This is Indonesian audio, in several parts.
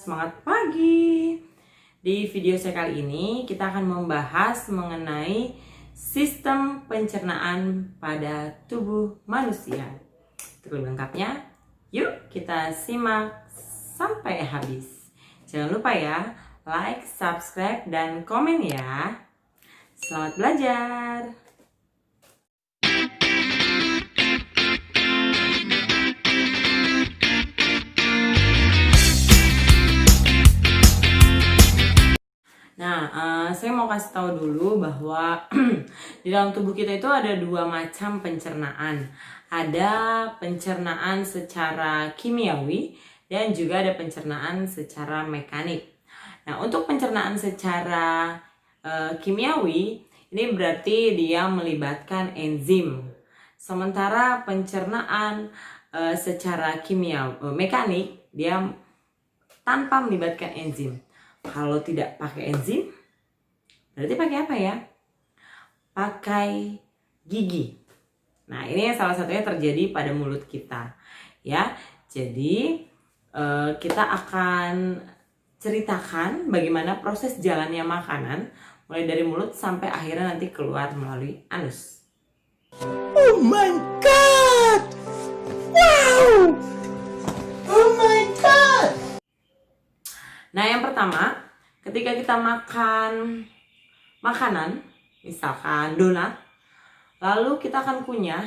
semangat pagi. Di video saya kali ini kita akan membahas mengenai sistem pencernaan pada tubuh manusia. Untuk lengkapnya, yuk kita simak sampai habis. Jangan lupa ya, like, subscribe, dan komen ya. Selamat belajar! Saya mau kasih tahu dulu bahwa di dalam tubuh kita itu ada dua macam pencernaan. Ada pencernaan secara kimiawi dan juga ada pencernaan secara mekanik. Nah, untuk pencernaan secara kimiawi ini berarti dia melibatkan enzim. Sementara pencernaan secara mekanik dia tanpa melibatkan enzim. Kalau tidak pakai enzim, berarti pakai apa ya? Pakai gigi. Nah, ini salah satunya terjadi pada mulut kita, ya. Jadi kita akan ceritakan bagaimana proses jalannya makanan, mulai dari mulut sampai akhirnya nanti keluar melalui anus. Oh my god! Wow! Oh my god! Nah, yang pertama, ketika kita makan makanan, misalkan donat, lalu kita akan kunyah,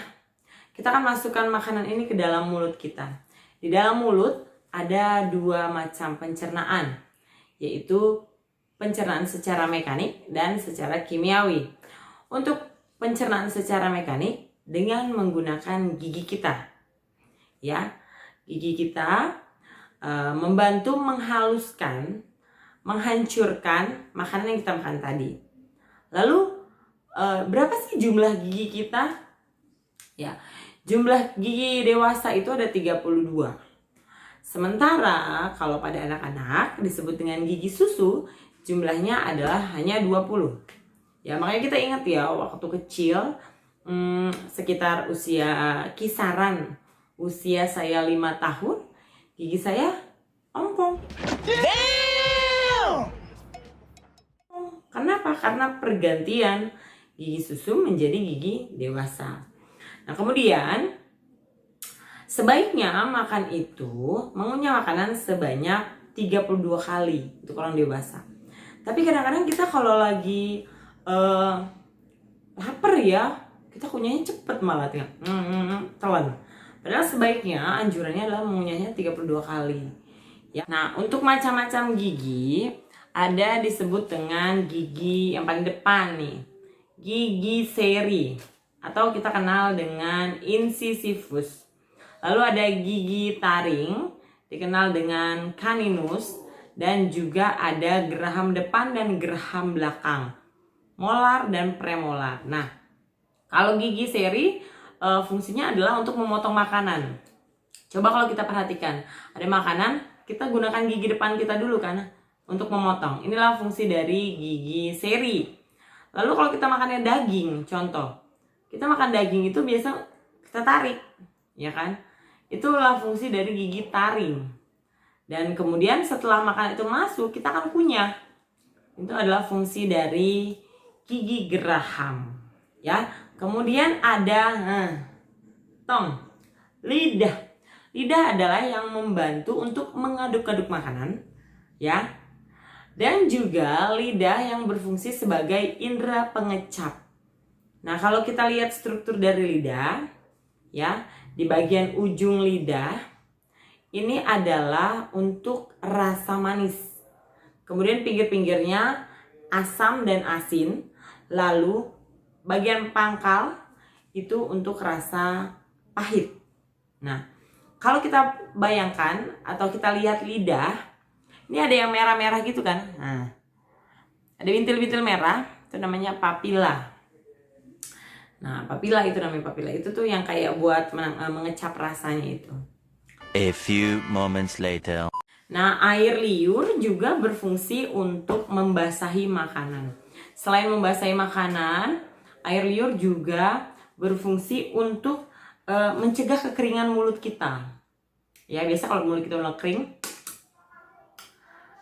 kita akan masukkan makanan ini ke dalam mulut kita. Di dalam mulut ada dua macam pencernaan, yaitu pencernaan secara mekanik dan secara kimiawi. Untuk pencernaan secara mekanik dengan menggunakan gigi kita, ya, gigi kita membantu menghaluskan, menghancurkan makanan yang kita makan tadi. Lalu berapa sih jumlah gigi kita? Ya, jumlah gigi dewasa itu ada 32. Sementara kalau pada anak-anak disebut dengan gigi susu, jumlahnya adalah hanya 20. Ya, makanya kita ingat ya, waktu kecil sekitar kisaran usia saya 5 tahun, gigi saya ompong. Damn! Kenapa? Karena pergantian gigi susu menjadi gigi dewasa. Nah, kemudian sebaiknya makan itu mengunyah makanan sebanyak 32 kali untuk orang dewasa. Tapi kadang-kadang kita kalau lagi lapar ya, kita kunyahnya cepet malah telan. Padahal sebaiknya anjurannya adalah mengunyahnya 32 kali. Ya. Nah, untuk macam-macam gigi ada disebut dengan gigi yang paling depan nih, gigi seri atau kita kenal dengan incisivus. Lalu ada gigi taring dikenal dengan caninus, dan juga ada geraham depan dan geraham belakang, molar dan premolar. Nah, kalau gigi seri fungsinya adalah untuk memotong makanan. Coba kalau kita perhatikan, ada makanan, kita gunakan gigi depan kita dulu kan untuk memotong. Inilah fungsi dari gigi seri. Lalu kalau kita makannya daging, contoh, kita makan daging itu biasa kita tarik, ya kan? Itulah fungsi dari gigi taring. Dan kemudian setelah makanan itu masuk, kita akan kunyah. Itu adalah fungsi dari gigi geraham, ya. Kemudian ada lidah. Lidah adalah yang membantu untuk mengaduk-aduk makanan, ya. Dan juga lidah yang berfungsi sebagai indera pengecap. Nah, kalau kita lihat struktur dari lidah, ya, di bagian ujung lidah ini adalah untuk rasa manis. Kemudian pinggir-pinggirnya asam dan asin. Lalu bagian pangkal itu untuk rasa pahit. Nah, kalau kita bayangkan atau kita lihat lidah, ini ada yang merah-merah gitu kan. Nah, ada bintil-bintil merah, itu namanya papila. Nah, papila itu namanya papila. Itu tuh yang kayak buat mengecap rasanya itu. A few moments later. Nah, air liur juga berfungsi untuk membasahi makanan. Selain membasahi makanan, air liur juga berfungsi untuk mencegah kekeringan mulut kita. Ya, biasa kalau mulut kita udah kering,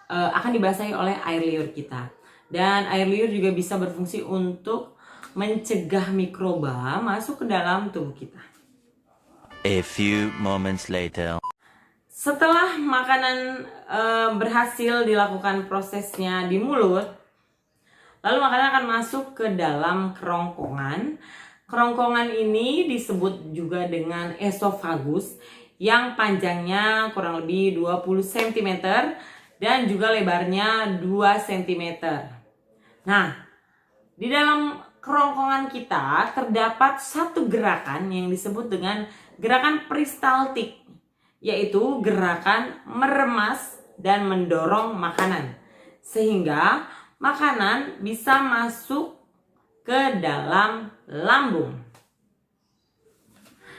akan dibasahi oleh air liur kita. Dan air liur juga bisa berfungsi untuk mencegah mikroba masuk ke dalam tubuh kita. A few moments later. Setelah makanan berhasil dilakukan prosesnya di mulut, lalu makanan akan masuk ke dalam kerongkongan. Kerongkongan ini disebut juga dengan esofagus yang panjangnya kurang lebih 20 cm dan juga lebarnya 2 cm. Nah, di dalam kerongkongan kita terdapat satu gerakan yang disebut dengan gerakan peristaltik, yaitu gerakan meremas dan mendorong makanan sehingga makanan bisa masuk ke dalam lambung.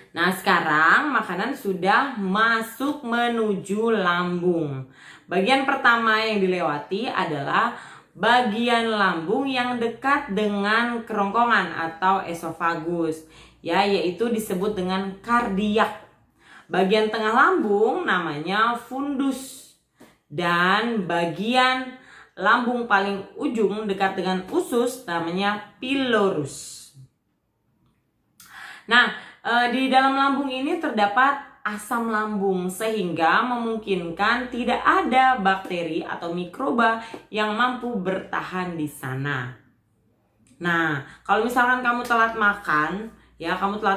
Nah, sekarang makanan sudah masuk menuju lambung. Bagian pertama yang dilewati adalah bagian lambung yang dekat dengan kerongkongan atau esofagus, ya, yaitu disebut dengan kardiak. Bagian tengah lambung namanya fundus, dan bagian lambung paling ujung dekat dengan usus namanya pilorus. Nah, di dalam lambung ini terdapat asam lambung sehingga memungkinkan tidak ada bakteri atau mikroba yang mampu bertahan di sana. Nah, kalau misalkan kamu telat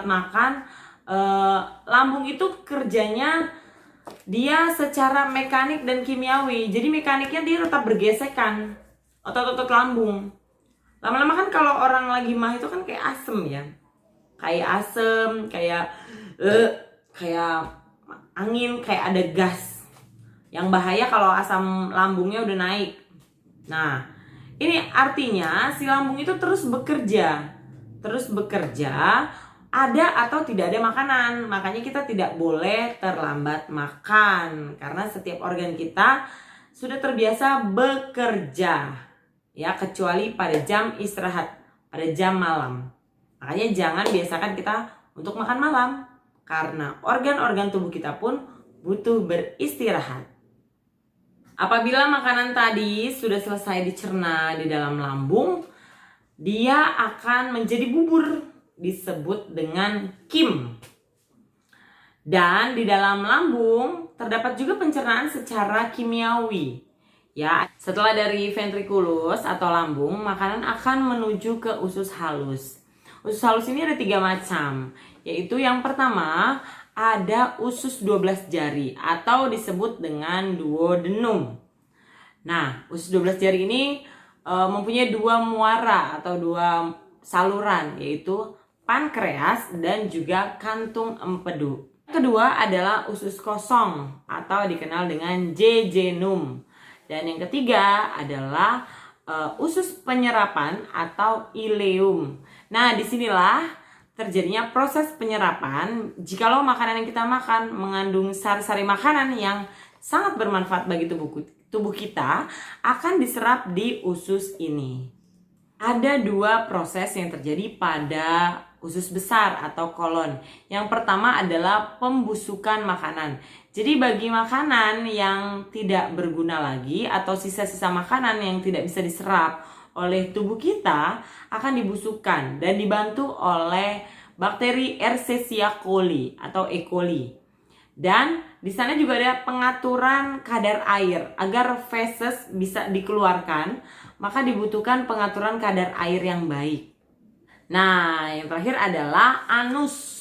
makan, lambung itu kerjanya dia secara mekanik dan kimiawi. Jadi mekaniknya dia tetap bergesekan otot-otot lambung. Lama-lama kan kalau orang lagi mah itu kan kayak asem ya. Kayak asem, kayak angin, kayak ada gas. Yang bahaya kalau asam lambungnya udah naik. Nah, ini artinya si lambung itu terus bekerja. Ada atau tidak ada makanan. Makanya kita tidak boleh terlambat makan karena setiap organ kita sudah terbiasa bekerja, ya, kecuali pada jam istirahat, pada jam malam. Makanya jangan biasakan kita untuk makan malam karena organ-organ tubuh kita pun butuh beristirahat. Apabila makanan tadi sudah selesai dicerna di dalam lambung, dia akan menjadi bubur, disebut dengan kim. Dan di dalam lambung terdapat juga pencernaan secara kimiawi. Ya, setelah dari ventriculus atau lambung, makanan akan menuju ke usus halus. Usus halus ini ada 3 macam, yaitu yang pertama ada usus 12 jari atau disebut dengan duodenum. Nah, usus 12 jari ini mempunyai 2 muara atau 2 saluran, yaitu pankreas dan juga kantung empedu. Kedua adalah usus kosong atau dikenal dengan jejunum. Dan yang ketiga adalah usus penyerapan atau ileum. Nah, disinilah terjadinya proses penyerapan jikalau makanan yang kita makan mengandung sari-sari makanan yang sangat bermanfaat bagi tubuh kita akan diserap di usus ini. Ada 2 proses yang terjadi pada usus besar atau kolon. Yang pertama adalah pembusukan makanan. Jadi bagi makanan yang tidak berguna lagi atau sisa-sisa makanan yang tidak bisa diserap oleh tubuh kita akan dibusukkan dan dibantu oleh bakteri Escherichia coli atau E. coli. Dan di sana juga ada pengaturan kadar air agar feses bisa dikeluarkan, maka dibutuhkan pengaturan kadar air yang baik. Nah, yang terakhir adalah anus.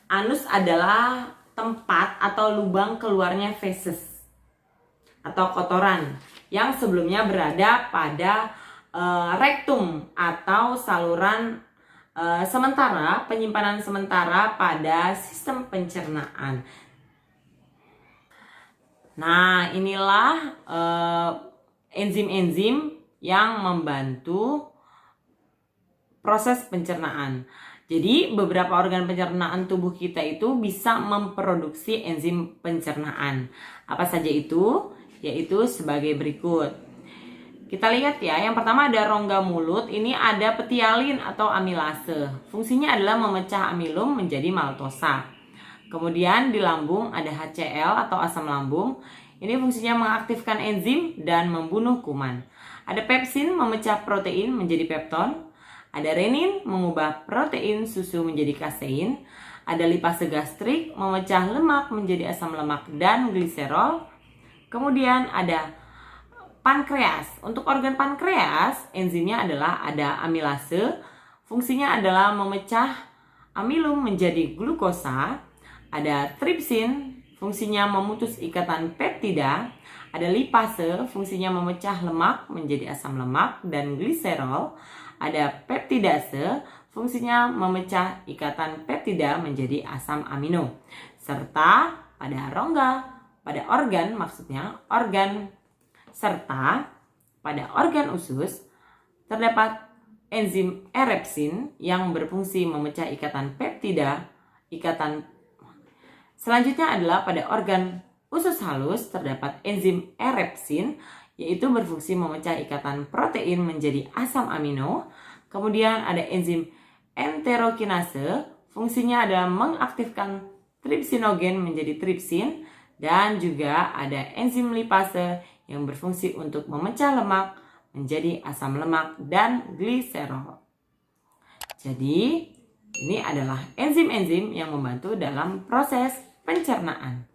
Anus adalah tempat atau lubang keluarnya feses atau kotoran yang sebelumnya berada pada rektum atau saluran sementara, penyimpanan sementara pada sistem pencernaan. Nah, inilah enzim-enzim yang membantu proses pencernaan. Jadi beberapa organ pencernaan tubuh kita itu bisa memproduksi enzim pencernaan. Apa saja itu? Yaitu sebagai berikut. Kita lihat ya, yang pertama ada rongga mulut, ini ada petialin atau amilase. Fungsinya adalah memecah amilum menjadi maltosa. Kemudian di lambung ada HCl atau asam lambung. Ini fungsinya mengaktifkan enzim dan membunuh kuman. Ada pepsin memecah protein menjadi pepton. Ada renin mengubah protein susu menjadi kasein. Ada lipase gastrik memecah lemak menjadi asam lemak dan gliserol. Kemudian ada pankreas. Untuk organ pankreas, enzimnya adalah ada amilase. Fungsinya adalah memecah amilum menjadi glukosa. Ada tripsin, fungsinya memutus ikatan peptida. Ada lipase, fungsinya memecah lemak menjadi asam lemak dan gliserol. Ada peptidase, fungsinya memecah ikatan peptida menjadi asam amino. Serta pada organ usus terdapat enzim erepsin yang berfungsi memecah ikatan peptida. Selanjutnya adalah pada organ usus halus terdapat enzim erepsin, yaitu berfungsi memecah ikatan protein menjadi asam amino. Kemudian ada enzim enterokinase, fungsinya adalah mengaktifkan tripsinogen menjadi tripsin. Dan juga ada enzim lipase yang berfungsi untuk memecah lemak menjadi asam lemak dan gliserol. Jadi, ini adalah enzim-enzim yang membantu dalam proses pencernaan.